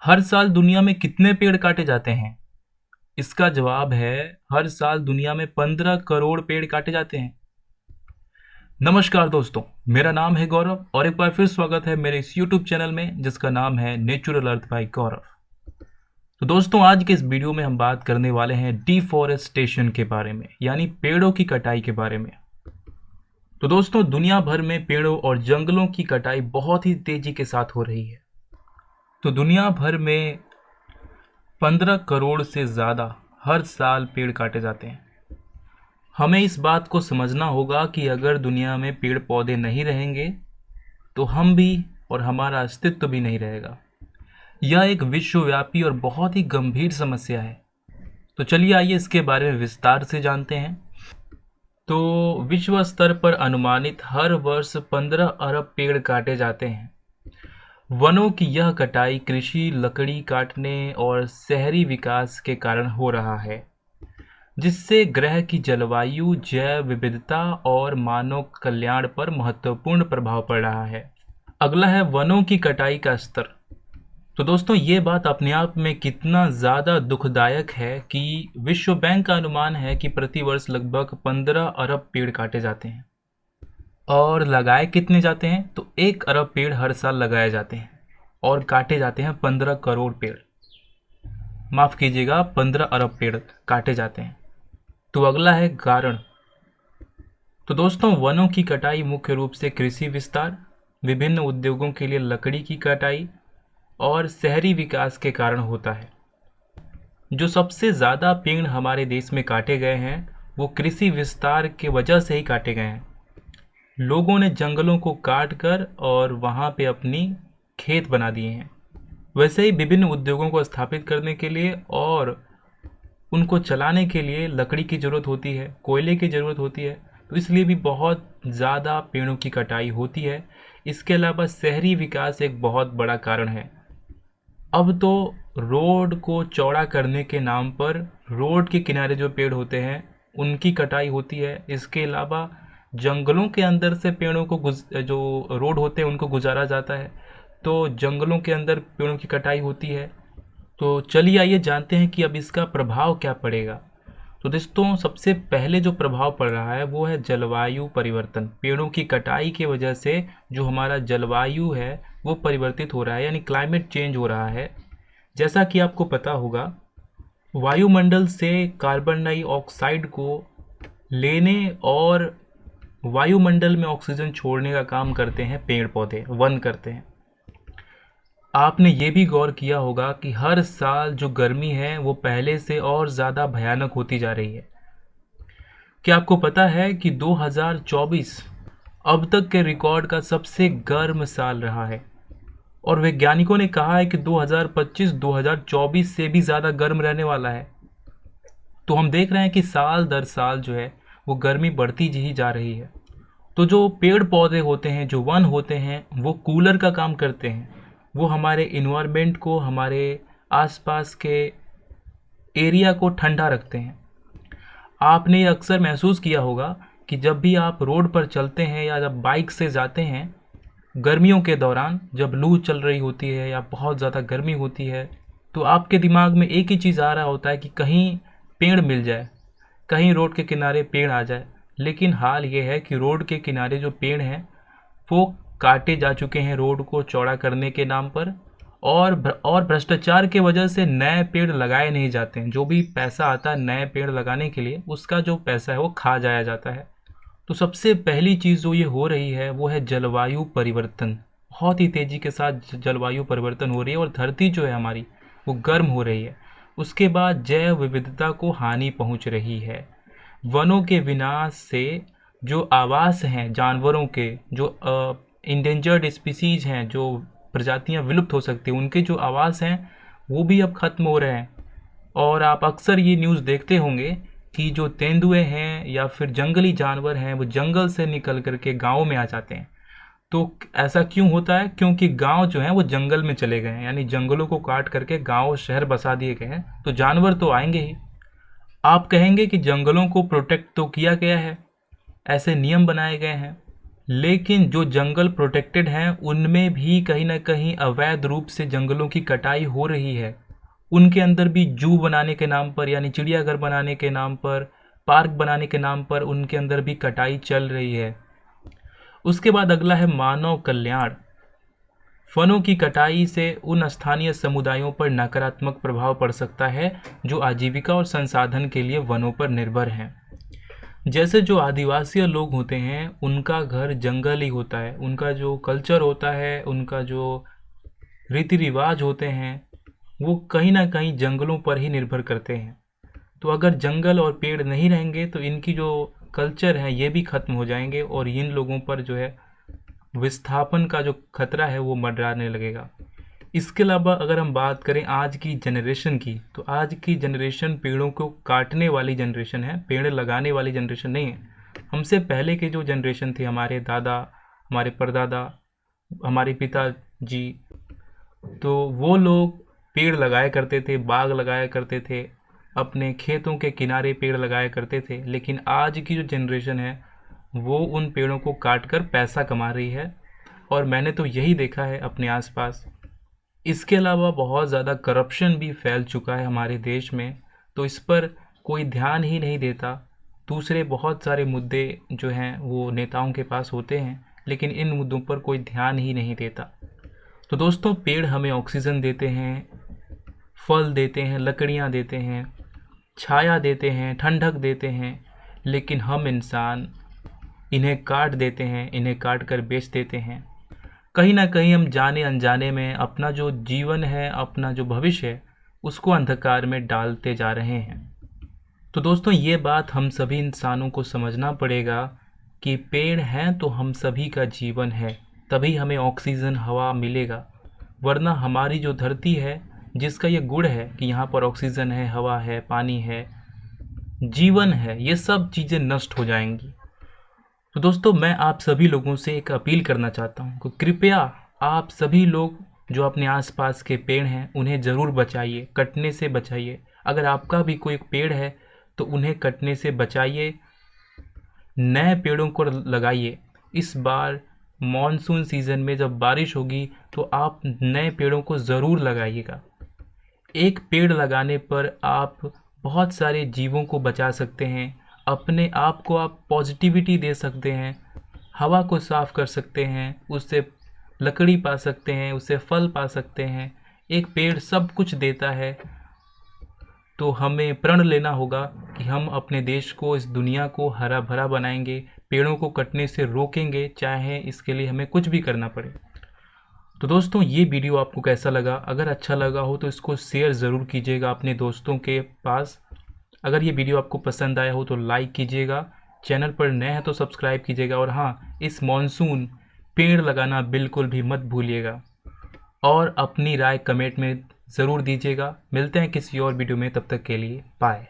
हर साल दुनिया में कितने पेड़ काटे जाते हैं? इसका जवाब है हर साल दुनिया में 15 करोड़ पेड़ काटे जाते हैं। नमस्कार दोस्तों, मेरा नाम है गौरव और एक बार फिर स्वागत है मेरे इस YouTube चैनल में जिसका नाम है नेचुरल अर्थ बाय गौरव। तो दोस्तों, आज के इस वीडियो में हम बात करने वाले हैं डिफॉरेस्टेशन के बारे में, यानी पेड़ों की कटाई के बारे में। तो दोस्तों, दुनिया भर में पेड़ों और जंगलों की कटाई बहुत ही तेजी के साथ हो रही है। तो दुनिया भर में 15 करोड़ से ज़्यादा हर साल पेड़ काटे जाते हैं। हमें इस बात को समझना होगा कि अगर दुनिया में पेड़ पौधे नहीं रहेंगे तो हम भी और हमारा अस्तित्व भी नहीं रहेगा। यह एक विश्वव्यापी और बहुत ही गंभीर समस्या है। तो चलिए आइए इसके बारे में विस्तार से जानते हैं। तो विश्व स्तर पर अनुमानित हर वर्ष 15 अरब पेड़ काटे जाते हैं। वनों की यह कटाई कृषि, लकड़ी काटने और शहरी विकास के कारण हो रहा है, जिससे ग्रह की जलवायु, जैव विविधता और मानव कल्याण पर महत्वपूर्ण प्रभाव पड़ रहा है। अगला है वनों की कटाई का स्तर। तो दोस्तों, ये बात अपने आप में कितना ज़्यादा दुखदायक है कि विश्व बैंक का अनुमान है कि प्रतिवर्ष लगभग 15 अरब पेड़ काटे जाते हैं। और लगाए कितने जाते हैं? तो 1 अरब पेड़ हर साल लगाए जाते हैं और काटे जाते हैं 15 करोड़ पेड़। माफ़ कीजिएगा, 15 अरब पेड़ काटे जाते हैं। तो अगला है कारण। तो दोस्तों, वनों की कटाई मुख्य रूप से कृषि विस्तार, विभिन्न उद्योगों के लिए लकड़ी की कटाई और शहरी विकास के कारण होता है। जो सबसे ज़्यादा पेड़ हमारे देश में काटे गए हैं वो कृषि विस्तार के वजह से ही काटे गए हैं। लोगों ने जंगलों को काट कर और वहाँ पे अपनी खेत बना दिए हैं। वैसे ही विभिन्न उद्योगों को स्थापित करने के लिए और उनको चलाने के लिए लकड़ी की ज़रूरत होती है, कोयले की ज़रूरत होती है, तो इसलिए भी बहुत ज़्यादा पेड़ों की कटाई होती है। इसके अलावा शहरी विकास एक बहुत बड़ा कारण है। अब तो रोड को चौड़ा करने के नाम पर रोड के किनारे जो पेड़ होते हैं उनकी कटाई होती है। इसके अलावा जंगलों के अंदर से पेड़ों को जो रोड होते हैं उनको गुजारा जाता है, तो जंगलों के अंदर पेड़ों की कटाई होती है। तो चलिए आइए जानते हैं कि अब इसका प्रभाव क्या पड़ेगा। तो दोस्तों, सबसे पहले जो प्रभाव पड़ रहा है वो है जलवायु परिवर्तन। पेड़ों की कटाई की वजह से जो हमारा जलवायु है वो परिवर्तित हो रहा है, यानी क्लाइमेट चेंज हो रहा है। जैसा कि आपको पता होगा, वायुमंडल से कार्बन डाइऑक्साइड को लेने और वायुमंडल में ऑक्सीजन छोड़ने का काम करते हैं पेड़ पौधे, वन करते हैं। आपने ये भी गौर किया होगा कि हर साल जो गर्मी है वो पहले से और ज़्यादा भयानक होती जा रही है। क्या आपको पता है कि 2024 अब तक के रिकॉर्ड का सबसे गर्म साल रहा है और वैज्ञानिकों ने कहा है कि 2025 2024 से भी ज़्यादा गर्म रहने वाला है। तो हम देख रहे हैं कि साल दर साल जो है वो गर्मी बढ़ती ही जा रही है। तो जो पेड़ पौधे होते हैं, जो वन होते हैं, वो कूलर का काम करते हैं। वो हमारे इन्वायरमेंट को, हमारे आसपास के एरिया को ठंडा रखते हैं। आपने ये अक्सर महसूस किया होगा कि जब भी आप रोड पर चलते हैं या जब बाइक से जाते हैं गर्मियों के दौरान, जब लू चल रही होती है या बहुत ज़्यादा गर्मी होती है, तो आपके दिमाग में एक ही चीज़ आ रहा होता है कि कहीं पेड़ मिल जाए, कहीं रोड के किनारे पेड़ आ जाए। लेकिन हाल ये है कि रोड के किनारे जो पेड़ हैं वो काटे जा चुके हैं रोड को चौड़ा करने के नाम पर, और भ्रष्टाचार के वजह से नए पेड़ लगाए नहीं जाते हैं। जो भी पैसा आता है नए पेड़ लगाने के लिए, उसका जो पैसा है वो खा जाया जाता है। तो सबसे पहली चीज़ जो ये हो रही है वो है जलवायु परिवर्तन। बहुत ही तेज़ी के साथ जलवायु परिवर्तन हो रही है और धरती जो है हमारी वो गर्म हो रही है। उसके बाद जैव विविधता को हानि पहुंच रही है। वनों के विनाश से जो आवास हैं जानवरों के, जो इंडेंजर्ड स्पीसीज हैं, जो प्रजातियां विलुप्त हो सकती हैं, उनके जो आवास हैं वो भी अब ख़त्म हो रहे हैं। और आप अक्सर ये न्यूज़ देखते होंगे कि जो तेंदुए हैं या फिर जंगली जानवर हैं वो जंगल से निकल करके गाँव में आ जाते हैं। तो ऐसा क्यों होता है? क्योंकि गांव जो है वो जंगल में चले गए हैं, यानी जंगलों को काट करके गांव शहर बसा दिए गए हैं, तो जानवर तो आएंगे ही। आप कहेंगे कि जंगलों को प्रोटेक्ट तो किया गया है, ऐसे नियम बनाए गए हैं, लेकिन जो जंगल प्रोटेक्टेड हैं उनमें भी कहीं ना कहीं अवैध रूप से जंगलों की कटाई हो रही है। उनके अंदर भी जू बनाने के नाम पर, यानी चिड़ियाघर बनाने के नाम पर, पार्क बनाने के नाम पर उनके अंदर भी कटाई चल रही है। उसके बाद अगला है मानव कल्याण। वनों की कटाई से उन स्थानीय समुदायों पर नकारात्मक प्रभाव पड़ सकता है जो आजीविका और संसाधन के लिए वनों पर निर्भर हैं। जैसे जो आदिवासी लोग होते हैं उनका घर जंगल ही होता है, उनका जो कल्चर होता है, उनका जो रीति रिवाज होते हैं वो कहीं ना कहीं जंगलों पर ही निर्भर करते हैं। तो अगर जंगल और पेड़ नहीं रहेंगे तो इनकी जो कल्चर है ये भी खत्म हो जाएंगे और इन लोगों पर जो है विस्थापन का जो खतरा है वो मंडराने लगेगा। इसके अलावा अगर हम बात करें आज की जनरेशन की, तो आज की जनरेशन पेड़ों को काटने वाली जनरेशन है, पेड़ लगाने वाली जनरेशन नहीं है। हमसे पहले के जो जनरेशन थे, हमारे दादा, हमारे परदादा, हमारे पिताजी, तो वो लोग पेड़ लगाया करते थे, बाग लगाया करते थे, अपने खेतों के किनारे पेड़ लगाया करते थे। लेकिन आज की जो जनरेशन है वो उन पेड़ों को काट कर पैसा कमा रही है, और मैंने तो यही देखा है अपने आसपास। इसके अलावा बहुत ज़्यादा करप्शन भी फैल चुका है हमारे देश में, तो इस पर कोई ध्यान ही नहीं देता। दूसरे बहुत सारे मुद्दे जो हैं वो नेताओं के पास होते हैं, लेकिन इन मुद्दों पर कोई ध्यान ही नहीं देता। तो दोस्तों, पेड़ हमें ऑक्सीजन देते हैं, फल देते हैं, लकड़ियाँ देते हैं, छाया देते हैं, ठंडक देते हैं, लेकिन हम इंसान इन्हें काट देते हैं, इन्हें काट कर बेच देते हैं। कहीं ना कहीं हम जाने अनजाने में अपना जो जीवन है, अपना जो भविष्य है, उसको अंधकार में डालते जा रहे हैं। तो दोस्तों, ये बात हम सभी इंसानों को समझना पड़ेगा कि पेड़ हैं तो हम सभी का जीवन है, तभी हमें ऑक्सीजन हवा मिलेगा। वरना हमारी जो धरती है, जिसका ये गुण है कि यहाँ पर ऑक्सीजन है, हवा है, पानी है, जीवन है, ये सब चीज़ें नष्ट हो जाएंगी। तो दोस्तों, मैं आप सभी लोगों से एक अपील करना चाहता हूँ कि कृपया आप सभी लोग जो अपने आसपास के पेड़ हैं उन्हें ज़रूर बचाइए, कटने से बचाइए। अगर आपका भी कोई पेड़ है तो उन्हें कटने से बचाइए, नए पेड़ों को लगाइए। इस बार मॉनसून सीज़न में जब बारिश होगी तो आप नए पेड़ों को ज़रूर लगाइएगा। एक पेड़ लगाने पर आप बहुत सारे जीवों को बचा सकते हैं, अपने आप को आप पॉजिटिविटी दे सकते हैं, हवा को साफ़ कर सकते हैं, उससे लकड़ी पा सकते हैं, उससे फल पा सकते हैं। एक पेड़ सब कुछ देता है, तो हमें प्रण लेना होगा कि हम अपने देश को, इस दुनिया को हरा भरा बनाएंगे, पेड़ों को कटने से रोकेंगे, चाहे इसके लिए हमें कुछ भी करना पड़े। तो दोस्तों, ये वीडियो आपको कैसा लगा? अगर अच्छा लगा हो तो इसको शेयर ज़रूर कीजिएगा अपने दोस्तों के पास। अगर ये वीडियो आपको पसंद आया हो तो लाइक कीजिएगा, चैनल पर नए हैं तो सब्सक्राइब कीजिएगा, और हाँ, इस मॉनसून पेड़ लगाना बिल्कुल भी मत भूलिएगा, और अपनी राय कमेंट में ज़रूर दीजिएगा। मिलते हैं किसी और वीडियो में, तब तक के लिए बाय।